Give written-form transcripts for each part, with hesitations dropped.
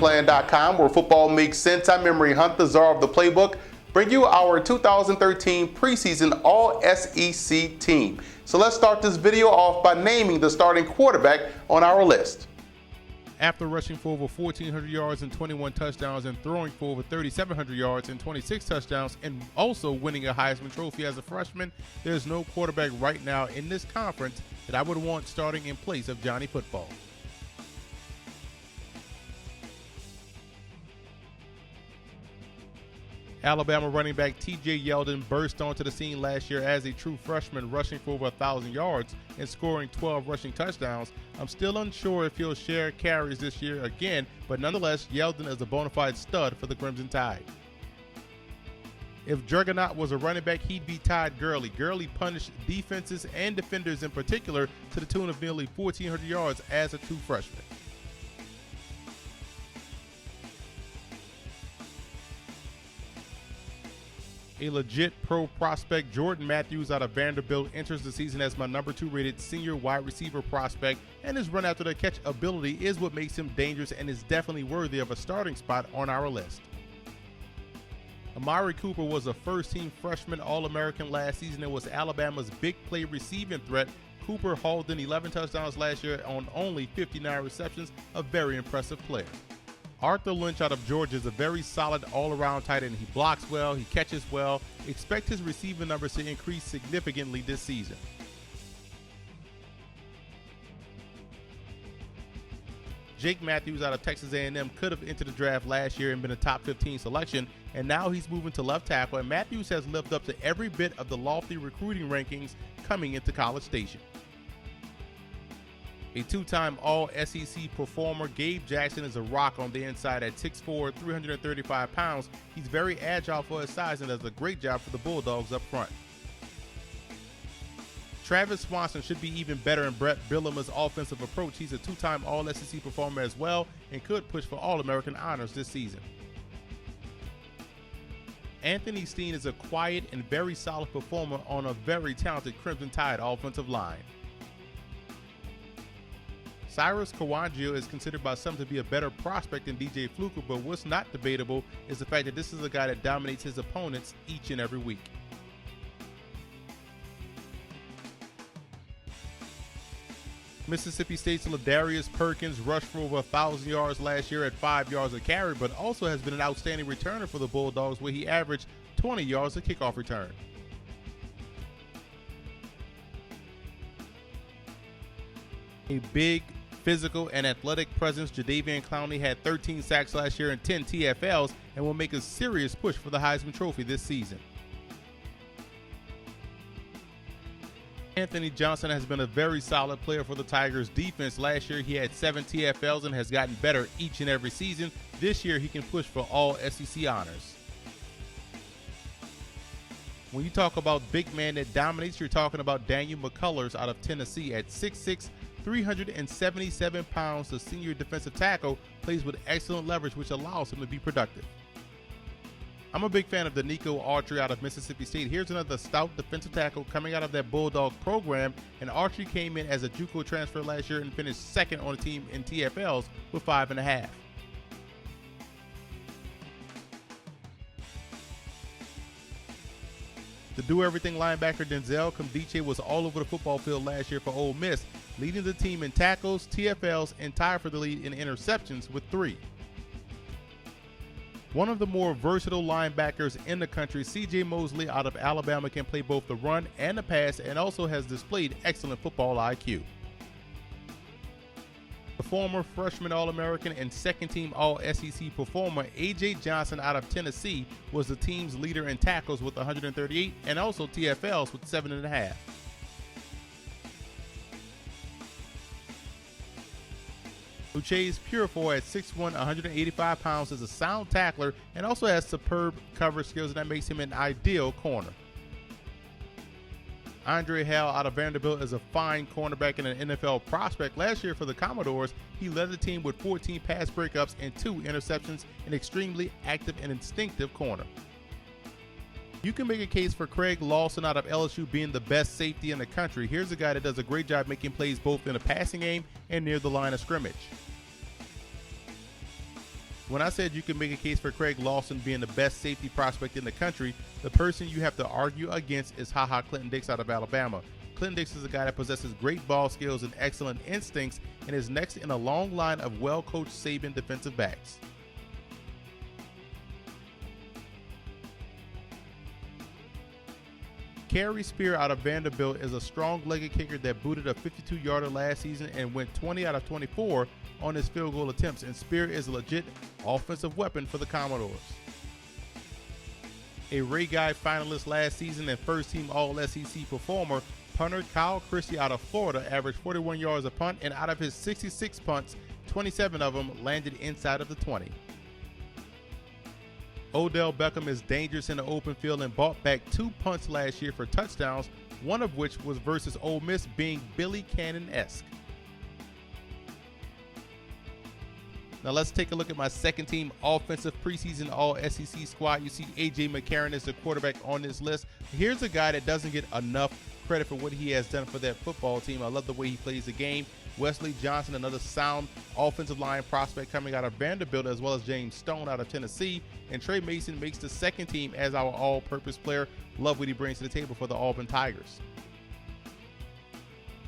Gameplan.com, where football makes sense. I'm Emery Hunt, the czar of the playbook. Bring you our 2013 preseason All-SEC team. So let's start this video off by naming the starting quarterback on our list. After rushing for over 1,400 yards and 21 touchdowns and throwing for over 3,700 yards and 26 touchdowns and also winning a Heisman Trophy as a freshman, there's no quarterback right now in this conference that I would want starting in place of Johnny Football. Alabama running back T.J. Yeldon burst onto the scene last year as a true freshman, rushing for over 1,000 yards and scoring 12 rushing touchdowns. I'm still unsure if he'll share carries this year again, but nonetheless, Yeldon is a bona fide stud for the Crimson Tide. If Juggernaut was a running back, he'd be Todd Gurley. Gurley punished defenses and defenders in particular to the tune of nearly 1,400 yards as a true freshman. A legit pro prospect, Jordan Matthews out of Vanderbilt, enters the season as my number 2 rated senior wide receiver prospect, and his run after the catch ability is what makes him dangerous and is definitely worthy of a starting spot on our list. Amari Cooper was a first-team freshman All-American last season and was Alabama's big play receiving threat. Cooper hauled in 11 touchdowns last year on only 59 receptions, a very impressive player. Arthur Lynch out of Georgia is a very solid all-around tight end. He blocks well, he catches well. Expect his receiving numbers to increase significantly this season. Jake Matthews out of Texas A&M could have entered the draft last year and been a top 15 selection, and now he's moving to left tackle, and Matthews has lived up to every bit of the lofty recruiting rankings coming into College Station. A 2-time All-SEC performer, Gabe Jackson is a rock on the inside at 6'4", 335 pounds. He's very agile for his size and does a great job for the Bulldogs up front. Travis Swanson should be even better in Brett Bielema's offensive approach. He's a 2-time All-SEC performer as well and could push for All-American honors this season. Anthony Steen is a quiet and very solid performer on a very talented Crimson Tide offensive line. Cyrus Kawangio is considered by some to be a better prospect than DJ Fluker, but what's not debatable is the fact that this is a guy that dominates his opponents each and every week. Mississippi State's Ladarius Perkins rushed for over 1,000 yards last year at 5 yards a carry, but also has been an outstanding returner for the Bulldogs, where he averaged 20 yards a kickoff return. A big, physical, and athletic presence, Jadeveon Clowney had 13 sacks last year and 10 TFLs and will make a serious push for the Heisman Trophy this season. Anthony Johnson has been a very solid player for the Tigers defense. Last year he had 7 TFLs and has gotten better each and every season. This year he can push for all SEC honors. When you talk about big man that dominates, you're talking about Daniel McCullers out of Tennessee at 6'6", 377 pounds. The senior defensive tackle plays with excellent leverage, which allows him to be productive. I'm a big fan of Danico Autry out of Mississippi State. Here's another stout defensive tackle coming out of that Bulldog program, and Autry came in as a JUCO transfer last year and finished second on the team in TFLs with 5.5. The do-everything linebacker Denzel Kamdiche was all over the football field last year for Ole Miss, leading the team in tackles, TFLs, and tied for the lead in interceptions with 3. One of the more versatile linebackers in the country, C.J. Mosley out of Alabama, can play both the run and the pass and also has displayed excellent football IQ. The former freshman All-American and second-team All-SEC performer A.J. Johnson out of Tennessee was the team's leader in tackles with 138 and also TFLs with 7.5. Ucheiz Purifoy at 6'1", 185 pounds is a sound tackler and also has superb coverage skills, and that makes him an ideal corner. Andre Hale out of Vanderbilt is a fine cornerback and an NFL prospect. Last year for the Commodores, he led the team with 14 pass breakups and 2 interceptions, an extremely active and instinctive corner. You can make a case for Craig Lawson out of LSU being the best safety in the country. Here's a guy that does a great job making plays both in the passing game and near the line of scrimmage. When I said you can make a case for Craig Lawson being the best safety prospect in the country, the person you have to argue against is Clinton Dix out of Alabama. Clinton Dix is a guy that possesses great ball skills and excellent instincts and is next in a long line of well-coached Saban defensive backs. Kerry Spear out of Vanderbilt is a strong-legged kicker that booted a 52-yarder last season and went 20 out of 24 on his field goal attempts, and Spear is a legit offensive weapon for the Commodores. A Ray Guy finalist last season and first-team All-SEC performer, punter Kyle Christie out of Florida averaged 41 yards a punt, and out of his 66 punts, 27 of them landed inside of the 20. Odell Beckham is dangerous in the open field and brought back 2 punts last year for touchdowns, one of which was versus Ole Miss, being Billy Cannon-esque. Now let's take a look at my second team offensive preseason All-SEC squad. You see A.J. McCarron is the quarterback on this list. Here's a guy that doesn't get enough credit for what he has done for that football team. I love the way he plays the game. Wesley Johnson, another sound offensive line prospect coming out of Vanderbilt, as well as James Stone out of Tennessee. And Trey Mason makes the second team as our all-purpose player. Love what he brings to the table for the Auburn Tigers.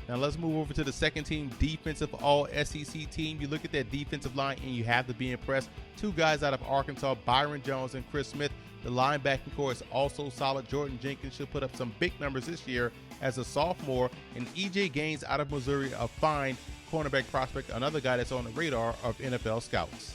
Now let's move over to the second team defensive All-SEC team. You look at that defensive line and you have to be impressed. 2 guys out of Arkansas, Byron Jones and Chris Smith. The linebacking core is also solid. Jordan Jenkins should put up some big numbers this year as a sophomore. And E.J. Gaines out of Missouri, a fine cornerback prospect, another guy that's on the radar of NFL scouts.